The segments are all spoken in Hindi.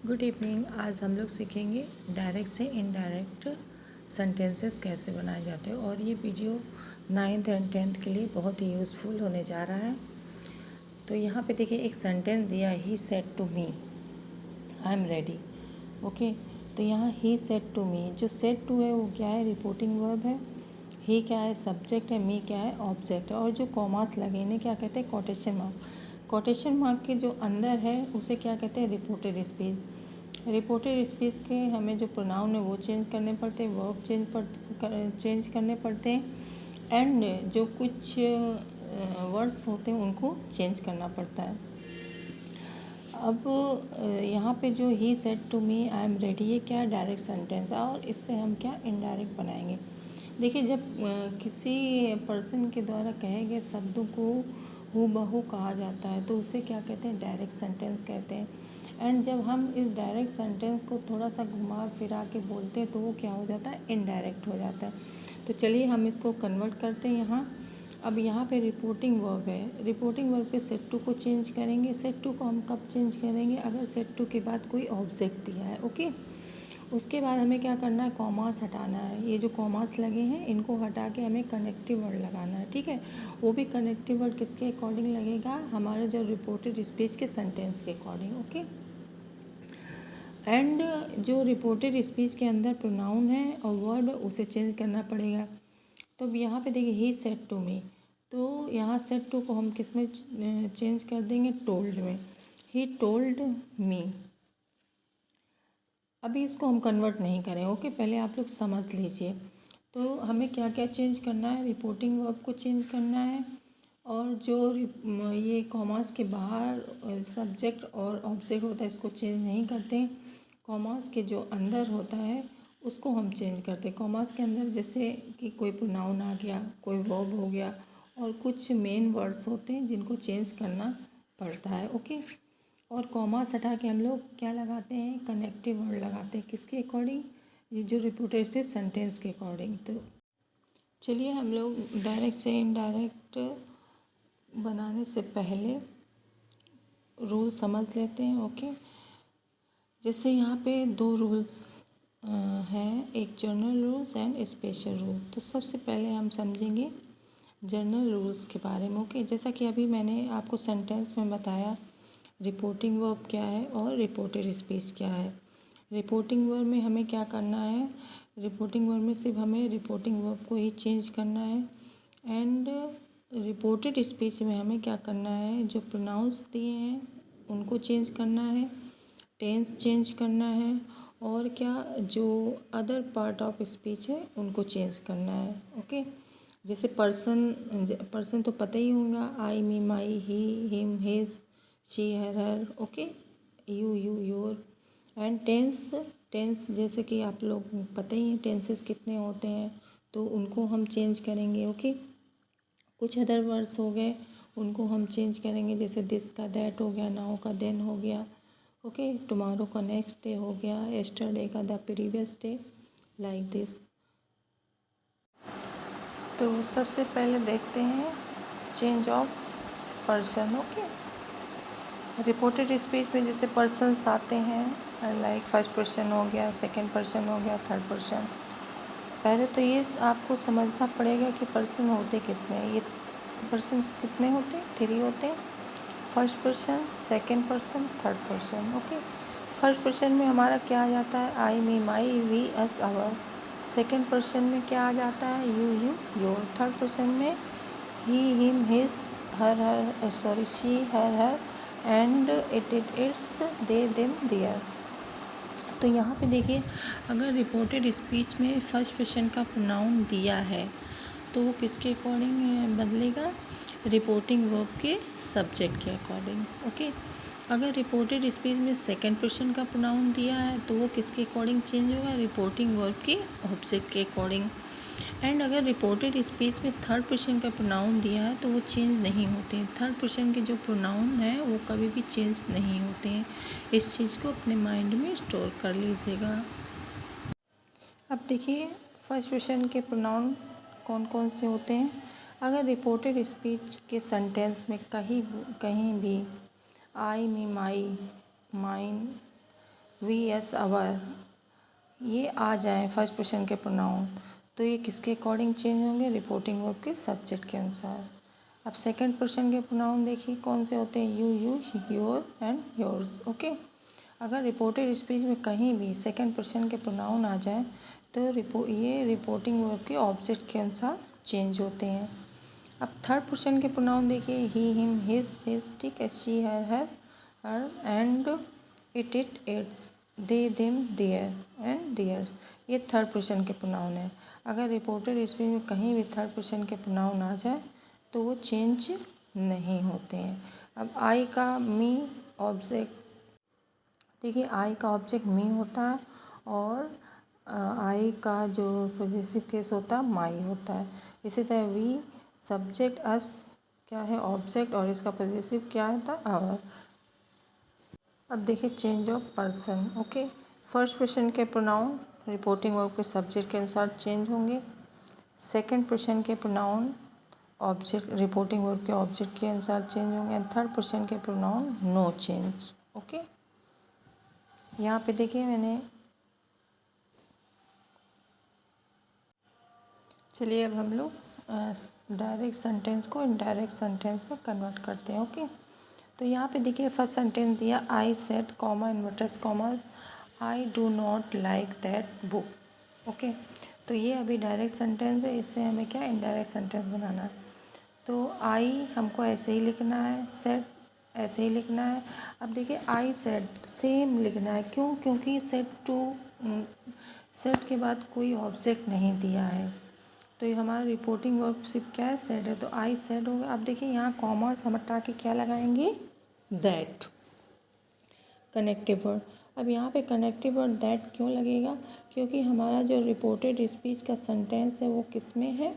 Good evening. आज हम लोग सीखेंगे डायरेक्ट से इनडायरेक्ट सेंटेंसेस कैसे बनाए जाते हैं और ये वीडियो 9th एंड 10th के लिए बहुत ही यूज़फुल होने जा रहा है। तो यहाँ पे देखिए एक सेंटेंस दिया, he said to me I am ready. Okay, तो यहाँ ही सेड टू मी, जो सेड टू है वो क्या है, रिपोर्टिंग वर्ब है। ही क्या है, सब्जेक्ट है। मी क्या है, ऑब्जेक्ट है। और जो कॉमास लगे इन्हें क्या कहते हैं, कोटेशन मार्क। कोटेशन मार्क के जो अंदर है उसे क्या कहते हैं, रिपोर्टेड स्पीच। रिपोर्टेड स्पीच के हमें जो प्रोनाउन है वो चेंज करने पड़ते हैं, वर्ब चेंज करने पड़ते हैं, एंड जो कुछ वर्ड्स होते हैं उनको चेंज करना पड़ता है। अब यहाँ पे जो he said to me I am ready, ये क्या डायरेक्ट सेंटेंस है और इससे हम क्या इनडायरेक्ट बनाएंगे। देखिए, जब किसी पर्सन के द्वारा कहे गए शब्दों को हूबहू कहा जाता है तो उसे क्या कहते हैं, डायरेक्ट सेंटेंस कहते हैं। एंड जब हम इस डायरेक्ट सेंटेंस को थोड़ा सा घुमा फिरा के बोलते हैं तो वो क्या हो जाता है, इनडायरेक्ट हो जाता है। तो चलिए हम इसको कन्वर्ट करते हैं यहाँ। अब यहाँ पे रिपोर्टिंग वर्ब है, रिपोर्टिंग वर्ब पे सेड टू को चेंज करेंगे। सेड टू को हम कब चेंज करेंगे, अगर सेड टू के बाद कोई ऑब्जेक्ट दिया है। ओके, उसके बाद हमें क्या करना है, कॉमास हटाना है। ये जो कॉमास लगे हैं इनको हटा के हमें कनेक्टिव वर्ड लगाना है। ठीक है, वो भी कनेक्टिव वर्ड किसके अकॉर्डिंग लगेगा, हमारे जो रिपोर्टेड स्पीच के सेंटेंस के अकॉर्डिंग। ओके, एंड जो रिपोर्टेड स्पीच के अंदर प्रोनाउन है और वर्ब उसे चेंज करना पड़ेगा। तो अब यहाँ पे देखिए ही सेड टू मी, तो यहाँ सेड टू को हम किस में चेंज कर देंगे, टोल्ड में। He told me. अभी इसको हम कन्वर्ट नहीं करें। ओके, पहले आप लोग समझ लीजिए। तो हमें क्या क्या चेंज करना है, रिपोर्टिंग वर्ब को चेंज करना है, और जो ये कॉमास के बाहर सब्जेक्ट और ऑब्जेक्ट होता है इसको चेंज नहीं करते। कॉमास के जो अंदर होता है उसको हम चेंज करते हैं। कॉमास के अंदर जैसे कि कोई प्रोनाउन आ गया, कोई वर्ब हो गया, और कुछ मेन वर्ड्स होते हैं जिनको चेंज करना पड़ता है। ओके, और कॉमास हटा के हम लोग क्या लगाते हैं, कनेक्टिव वर्ड लगाते हैं। किसके अकॉर्डिंग, ये जो रिपोर्टेड स्पीच सेंटेंस के अकॉर्डिंग। तो चलिए हम लोग डायरेक्ट से इनडायरेक्ट बनाने से पहले रूल समझ लेते हैं। ओके, जैसे यहाँ पे दो रूल्स हैं, एक general rules and special rule. तो सबसे पहले हम समझेंगे जनरल रूल्स के बारे में। ओके, जैसा कि अभी मैंने आपको सेंटेंस में बताया रिपोर्टिंग वर्ब क्या है और रिपोर्टेड स्पीच क्या है। रिपोर्टिंग वर्ब में हमें क्या करना है, रिपोर्टिंग वर्ब में सिर्फ हमें रिपोर्टिंग वर्ब को ही चेंज करना है, एंड रिपोर्टेड स्पीच में हमें क्या करना है, जो प्रोनाउंस दिए हैं उनको चेंज करना है, टेंस चेंज करना है, और क्या जो अदर पार्ट ऑफ स्पीच है उनको चेंज करना है। ओके, जैसे पर्सन तो पता ही होगा, I me my, he him his, she her. Okay, you your. And tense जैसे कि आप लोग पता ही हैं टेंसेस कितने होते हैं, तो उनको हम चेंज करेंगे। ओके, कुछ अदर वर्ड्स हो गए उनको हम चेंज करेंगे, जैसे दिस का दैट हो गया, नाउ का देन हो गया। ओके, टुमारो का नेक्स्ट डे हो गया, यस्टरडे का the previous day, like this. तो सबसे पहले देखते हैं change of person. Okay, reported speech में जैसे पर्सन्स आते हैं, लाइक फर्स्ट पर्सन हो गया, सेकंड पर्सन हो गया, थर्ड पर्सन। पहले तो ये आपको समझना पड़ेगा कि पर्सन होते कितने हैं। ये पर्सन्स कितने होते हैं, 3 होते हैं, first person, second person, third person. Okay, first person में हमारा क्या आ जाता है, I me my, we us our. Second person में क्या आ जाता है, यू योर। थर्ड पर्सन में he him his, she her, and its they them their. तो यहाँ पे देखिए, अगर रिपोर्टेड स्पीच में फर्स्ट पर्सन का प्रोनाउन दिया है तो वो किसके अकॉर्डिंग बदलेगा, रिपोर्टिंग वर्ब के सब्जेक्ट के अकॉर्डिंग। ओके, अगर रिपोर्टेड स्पीच में सेकंड पर्सन का प्रोनाउन दिया है तो वो किसके अकॉर्डिंग चेंज होगा, रिपोर्टिंग वर्ब के ऑब्जेक्ट के अकॉर्डिंग। एंड अगर रिपोर्टेड स्पीच में थर्ड पर्सन का प्रोनाउन दिया है तो वो चेंज नहीं होते हैं। थर्ड पर्सन के जो प्रोनाउन हैं वो कभी भी चेंज नहीं होते हैं। इस चीज़ को अपने माइंड में स्टोर कर लीजिएगा। अब देखिए फर्स्ट पर्सन के प्रोनाउन कौन कौन से होते हैं। अगर रिपोर्टेड स्पीच के सेंटेंस में कहीं भी आई me my, mine, V S our, ये आ जाए फर्स्ट पर्सन के प्रोनाउन, तो ये किसके अकॉर्डिंग चेंज होंगे? रिपोर्टिंग वर्ब के सब्जेक्ट के अनुसार। अब सेकंड पर्सन के प्रोनाउन देखिए कौन से होते हैं? You, your and yours. Okay, अगर रिपोर्टेड स्पीच में कहीं भी सेकंड पर्सन के प्रोनाउन आ जाए तो ये रिपोर्टिंग वर्ब के ऑब्जेक्ट के अनुसार चेंज होते हैं। अब थर्ड पर्सन के प्रोनाउन देखिए, ही, हिम, हिज, ठीक है, she, her and it, its, they, them, there and theirs, ये थर्ड पर्सन के प्रोनाउन है। अगर रिपोर्टेड स्पीच में कहीं भी थर्ड पर्सन के प्रोनाउन आ जाए तो वो चेंज नहीं होते हैं। अब आई का मी ऑब्जेक्ट देखिए, आई का ऑब्जेक्ट मी होता है और आई का जो पॉजेसिव केस होता है माई होता है। इसी तरह वी सब्जेक्ट, अस क्या है? ऑब्जेक्ट, और इसका पॉजेसिव क्या होता है? आवर। अब देखिए change of person. Okay, first person के प्रोनाउन रिपोर्टिंग वर्ब के सब्जेक्ट के अनुसार चेंज होंगे। सेकंड पर्सन के प्रोनाउन ऑब्जेक्ट रिपोर्टिंग वर्ब के ऑब्जेक्ट के अनुसार चेंज होंगे। एंड थर्ड पर्सन के प्रोनाउन नो चेंज। ओके, यहाँ पे देखिए मैंने, चलिए अब हम लोग डायरेक्ट सेंटेंस को इनडायरेक्ट सेंटेंस में कन्वर्ट करते हैं। ओके, तो यहाँ पे देखिए फर्स्ट सेंटेंस दिया, I said comma inverters comma I do not like that book. Okay, तो ये अभी डायरेक्ट सेंटेंस है, इससे हमें क्या इनडायरेक्ट सेंटेंस बनाना है। तो आई हमको ऐसे ही लिखना है, सेड ऐसे ही लिखना है। अब देखिए आई सेड सेम लिखना है, क्यों? क्योंकि सेड टू, सेड के बाद कोई ऑब्जेक्ट नहीं दिया है, तो ये हमारा रिपोर्टिंग वर्ब सिर्फ क्या है? सेड है, तो आई सेड होगा। अब देखिए यहाँ कॉमास हम हटा के क्या लगाएंगे? That, connective word. अब यहाँ पे कनेक्टिव वर्ड दैट क्यों लगेगा? क्योंकि हमारा जो रिपोर्टेड स्पीच का सेंटेंस है वो किस में है?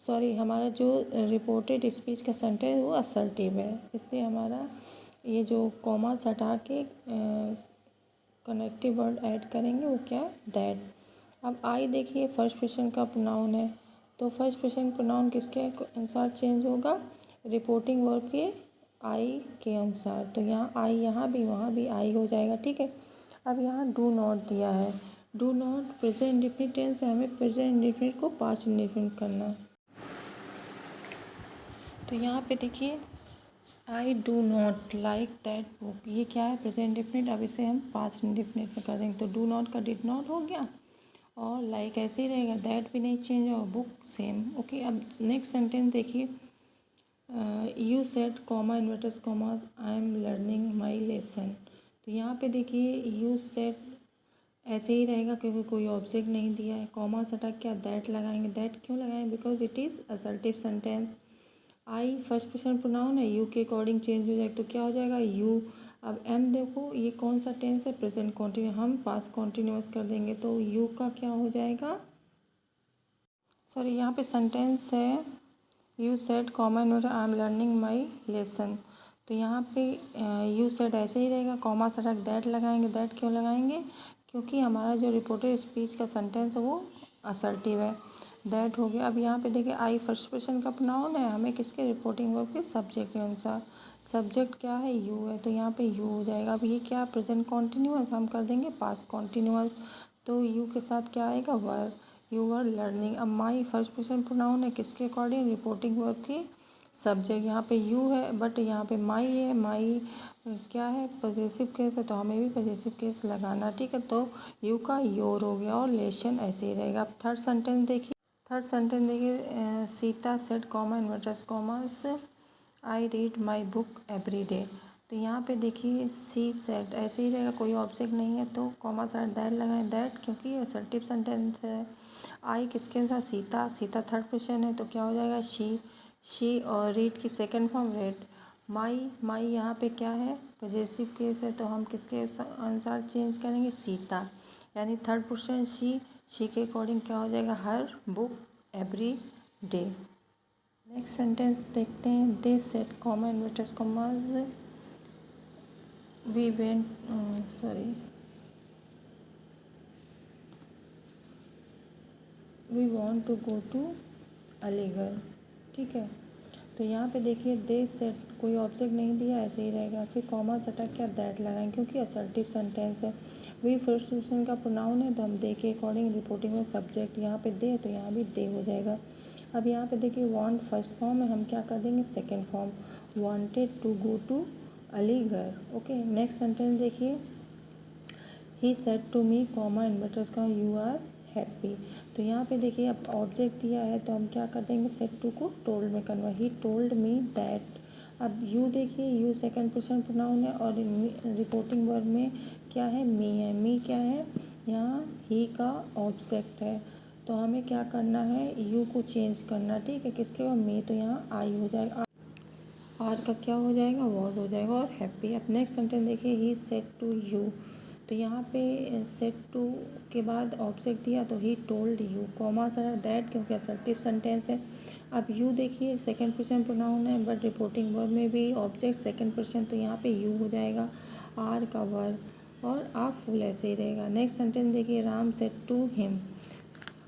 सॉरी, हमारा जो रिपोर्टेड स्पीच का सेंटेंस वो असर्टिव है, इसलिए हमारा ये जो कॉमास हटा के कनेक्टिव वर्ड ऐड करेंगे वो क्या है? दैट। अब आई देखिए फर्स्ट पर्सन का प्रोनाउन है, तो फर्स्ट पर्सन प्रोनाउन किसके अनुसार चेंज होगा? रिपोर्टिंग वर्ब के आई के अनुसार। तो यहाँ आई यहाँ भी वहाँ भी आई हो जाएगा, ठीक है। अब यहाँ डू नॉट दिया है, do not present indefinite tense है, हमें प्रेजेंट इंडेफिनिट को पास्ट इंडेफिनिट करना है। तो यहाँ पे देखिए I do not like that book, ये क्या है? Present indefinite. अब इसे हम पास्ट इंडेफिनिट में कर देंगे, तो डू नॉट का डिड नॉट हो गया और लाइक ऐसे ही रहेगा, दैट भी नहीं चेंज होगा, बुक सेम। ओके, अब नेक्स्ट सेंटेंस देखिए, you said comma inverters commas I am learning my lesson. तो यहाँ पे देखिए यू सेड ऐसे ही रहेगा क्योंकि कोई ऑब्जेक्ट नहीं दिया है, कॉमा हटा क्या दैट लगाएंगे। दैट क्यों लगाएंगे? Because it is assertive sentence. I first person pronoun है, यू के अकॉर्डिंग चेंज हो जाएगा, तो क्या हो जाएगा? यू। अब एम देखो ये कौन सा टेंस है? प्रेजेंट कॉन्टिन्यूस, हम पास्ट कॉन्टिन्यूस कर देंगे, तो यू का क्या हो जाएगा? सॉरी, यहाँ पे सेंटेंस है you said comma inverter I am learning my lesson, तो यहाँ पे यू सेड ऐसे ही रहेगा, कॉमा से हटा दैट लगाएंगे। दैट क्यों लगाएंगे? क्योंकि हमारा जो रिपोर्टेड स्पीच का सेंटेंस है वो असर्टिव है। दैट हो गया। अब यहाँ पे देखिए आई फर्स्ट पर्सन का प्रोनाउन है, हमें किसके? रिपोर्टिंग वर्ब के सब्जेक्ट के अनुसार। सब्जेक्ट क्या है? यू है, तो यहाँ पे यू हो जाएगा। अब ये क्या? प्रेजेंट कॉन्टिन्यूअस, हम कर देंगे पास्ट कॉन्टिन्यूअस, तो यू के साथ क्या आएगा? वर, यू वर लर्निंग। अब माई फर्स्ट पर्सन प्रोनाउन है, किसके अकॉर्डिंग? रिपोर्टिंग वर्ब के सब्जेक्ट। यहाँ पे यू है बट यहाँ पे माई है, माई क्या है? पॉजेसिव केस है, तो हमें भी पॉजेसिव केस लगाना, ठीक है। तो यू का योर हो गया और लेशन ऐसे ही रहेगा। अब थर्ड सेंटेंस देखिए, Sita said comma inverters commas I read my book every day. तो यहाँ पे देखिए सी सेड ऐसे ही रहेगा, कोई ऑब्जेक्ट नहीं है, तो कॉमा साइड दैट लगाएं। दैट क्योंकि असर्टिव सेंटेंस है। आई किसके साथ? सीता, सीता थर्ड पर्सन है, तो क्या हो जाएगा? शी और रीड की सेकंड फॉर्म रेड। माई यहाँ पे क्या है? पॉजेसिव केस है, तो हम किसके अनुसार चेंज करेंगे? सीता, यानी थर्ड पर्सन शी के अकॉर्डिंग क्या हो जाएगा? Her book every day. Next sentence देखते हैं, they said comma inverters commas we went we want to go to Aligarh, ठीक है। तो यहाँ पे देखिए दे सेट, कोई ऑब्जेक्ट नहीं दिया, ऐसे ही रहेगा। फिर कॉमा हटा के आप दैट लगाएं क्योंकि असर्टिव सेंटेंस है। वी फर्स्ट पर्सन का प्रोनाउन है तो हम दे के अकॉर्डिंग रिपोर्टिंग में सब्जेक्ट, यहाँ पे दे तो यहाँ भी दे हो जाएगा। अब यहाँ पे देखिए वांट फर्स्ट फॉर्म है, हम क्या कर देंगे second form, wanted to go to Aligarh. Okay, next sentence देखिए, he said to me comma inverters का यू आर हैप्पी। तो यहाँ पे देखिए अब ऑब्जेक्ट दिया है तो हम क्या कर देंगे सेड टू को टोल्ड में convert, he told me that. अब यू देखिए, यू सेकंड पर्सन प्रोनाउन है और रिपोर्टिंग वर्ब में क्या है, मी है। मी क्या है, यहाँ ही का ऑब्जेक्ट है। तो हमें क्या करना है, यू को चेंज करना, ठीक है, किसके और मी, तो यहाँ आई हो जाएगा, आर का क्या हो जाएगा, वॉज हो जाएगा और हैप्पी। अब नेक्स्ट सेंटेंस देखिए, ही सेड टू यू। तो यहाँ पे सेड टू के बाद ऑब्जेक्ट दिया तो he told you, comma sir that क्योंकि असर्टिव सेंटेंस है। अब यू देखिए सेकंड पर्सन प्रोनाउन है बट रिपोर्टिंग वर्ब में भी ऑब्जेक्ट सेकंड पर्सन, तो यहाँ पे यू हो जाएगा, आर का वर्ब और आप फुल ऐसे ही रहेगा। नेक्स्ट सेंटेंस देखिए, राम सेड टू हिम।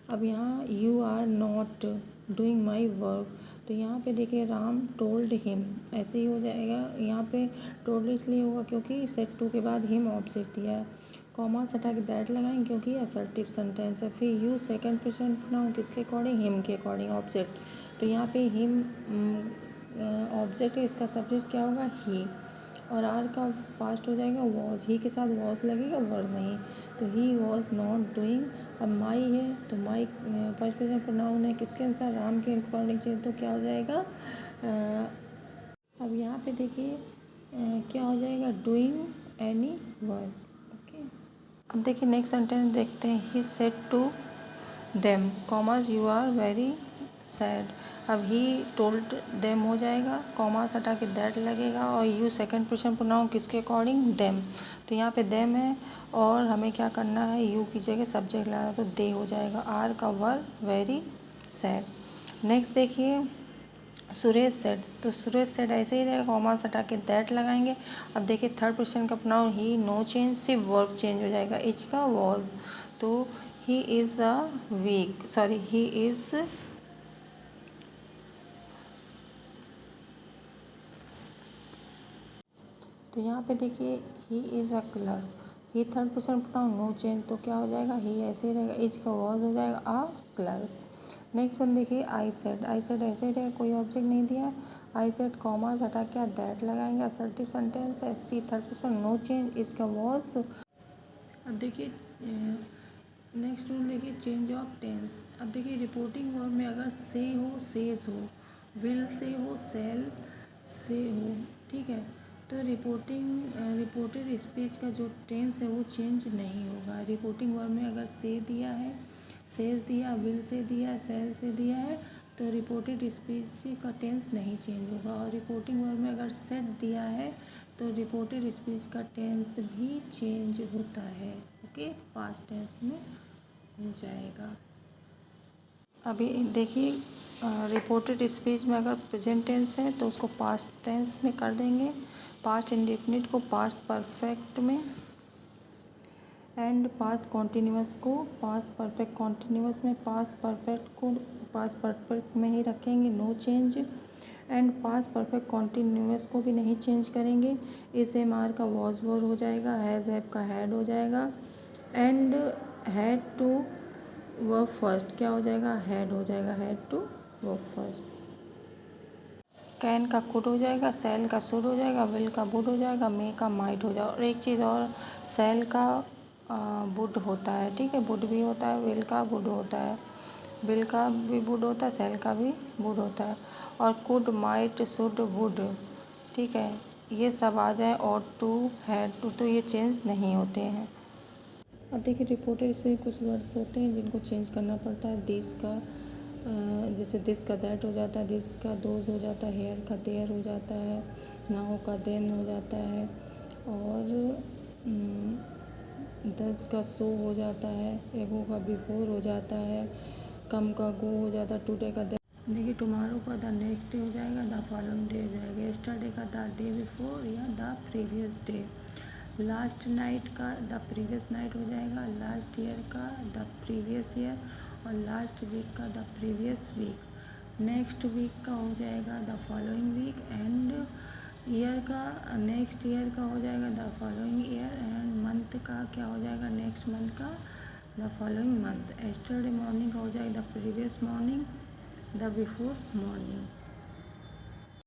अब यहाँ you are not doing my work, तो यहाँ पे देखिए राम टोल्ड हिम, ऐसे ही हो जाएगा। यहाँ पे टोल्ड इसलिए होगा क्योंकि सेट टू के बाद हिम ऑब्जेक्ट दिया है, कॉमा हटा के दैट लगाएंगे क्योंकि असर्टिव सेंटेंस है। फिर यू सेकंड पर्सन प्रोनाउन किसके अकॉर्डिंग, हिम के अकॉर्डिंग ऑब्जेक्ट, तो यहाँ पे हिम ऑब्जेक्ट है, इसका सब्जेक्ट क्या होगा, ही, और आर का पास्ट हो जाएगा वॉज, ही के साथ वॉज लगेगा, वर्ब नहीं, तो ही वॉज नॉट डूइंग। अब माई है तो माई फर्स्ट पर्सन प्रोनाउन है, किसके अनुसार, राम के अकॉर्डिंग चाहिए, तो क्या हो जाएगा अब यहाँ पे देखिए क्या हो जाएगा, डूइंग एनी वर्क। ओके, अब देखिए नेक्स्ट सेंटेंस देखते हैं, he said to them commas you are very sad. अब ही टोल्ड देम हो जाएगा, कॉमास हटा के दैट लगेगा और यू सेकंड पर्सन प्रोनाउन किसके अकॉर्डिंग, देम, तो यहाँ पे देम है और हमें क्या करना है, यू की जगह सब्जेक्ट लाना, तो दे हो जाएगा, आर का वर्ब वेरी सैड। नेक्स्ट देखिए सुरेश सेड, तो सुरेश सेड ऐसे ही रहेगा, कॉमास हटा के दैट लगाएंगे। अब देखिए थर्ड पर्सन का प्रोनाउन ही, नो चेंज, सिर्फ वर्ब चेंज हो जाएगा, इज का वॉज, तो he is a weak, sorry he is, तो यहाँ पे देखिए he is a clerk, he third person pronoun no change, तो क्या हो जाएगा, ही ऐसे ही रहेगा, इज का वॉज हो जाएगा, अ क्लर्क। नेक्स्ट वन देखिए, आई सेड ऐसे ही रहेगा, कोई ऑब्जेक्ट नहीं दिया, आई सेड कॉमा हटा के दैट लगाएंगे, असर्टिव सेंटेंस है, सी थर्ड पर्सन नो चेंज, इसका वॉज। अब देखिए नेक्स्ट रूल देखिए, चेंज ऑफ टेंस। अब देखिए रिपोर्टिंग वर्ब में अगर से हो, सेज हो, विल से हो, सेल से हो, ठीक है, तो रिपोर्टेड स्पीच का जो टेंस है वो चेंज नहीं होगा। रिपोर्टिंग वर्ब में अगर से दिया है, सेज दिया, विल से दिया, सेल से दिया है, तो रिपोर्टेड स्पीच का टेंस नहीं चेंज होगा। और रिपोर्टिंग वर्ब में अगर सेट दिया है तो रिपोर्टेड स्पीच का टेंस भी चेंज होता है, ओके, पास्ट टेंस में हो जाएगा। अभी देखिए रिपोर्टेड स्पीच में अगर प्रेजेंट टेंस है तो उसको पास्ट टेंस में कर देंगे, पास्ट इंडेफिनिट को पास्ट परफेक्ट में, एंड पास्ट कॉन्टीन्यूअस को पास्ट परफेक्ट कॉन्टीन्यूअस में, पास्ट परफेक्ट को पास्ट परफेक्ट में ही रखेंगे, no change, and past perfect continuous को भी नहीं चेंज करेंगे। इस एम आर का वॉज वॉर हो जाएगा, हैज़ हैव का हैड हो जाएगा, and had to verb first क्या हो जाएगा, हैड हो जाएगा, had to verb first. Can का कुड हो जाएगा, सेल का शुड हो जाएगा, विल का वुड हो जाएगा, मे का माइट हो जाएगा। और एक चीज़ और, सेल का वुड होता है, ठीक है, वुड भी होता है, विल का वुड होता है, विल का भी वुड होता है, सेल का भी वुड होता है। और कुड, माइट, शुड, वुड, ठीक है, ये सब आ जाए, और टू, हैड टू, तो ये चेंज नहीं होते हैं। अब देखिए रिपोर्टेड इसमें कुछ वर्ड्स होते हैं जिनको चेंज करना पड़ता है, दिस का जैसे दिस का दैट हो जाता है, दिस का दोज हो जाता है, हेयर का देयर हो जाता है, नाउ का देन हो जाता है, और दस का सो हो जाता है, एगो का बिफोर हो जाता है, कम का गो हो जाता है, टुडे का देखिए टुमारो का द नेक्स्ट डे हो जाएगा, द फॉलोइंग डे हो जाएगा, यस्टरडे का द डे बिफोर या the previous day, last night का द प्रीवियस नाइट हो जाएगा, लास्ट ईयर का द प्रीवियस ईयर, और लास्ट वीक का the previous week. Next week का हो जाएगा the following week, and year का नेक्स्ट ईयर का हो जाएगा the following year, and month का क्या हो जाएगा नेक्स्ट मंथ का the following month. Yesterday morning का हो जाएगा the previous morning, the before morning.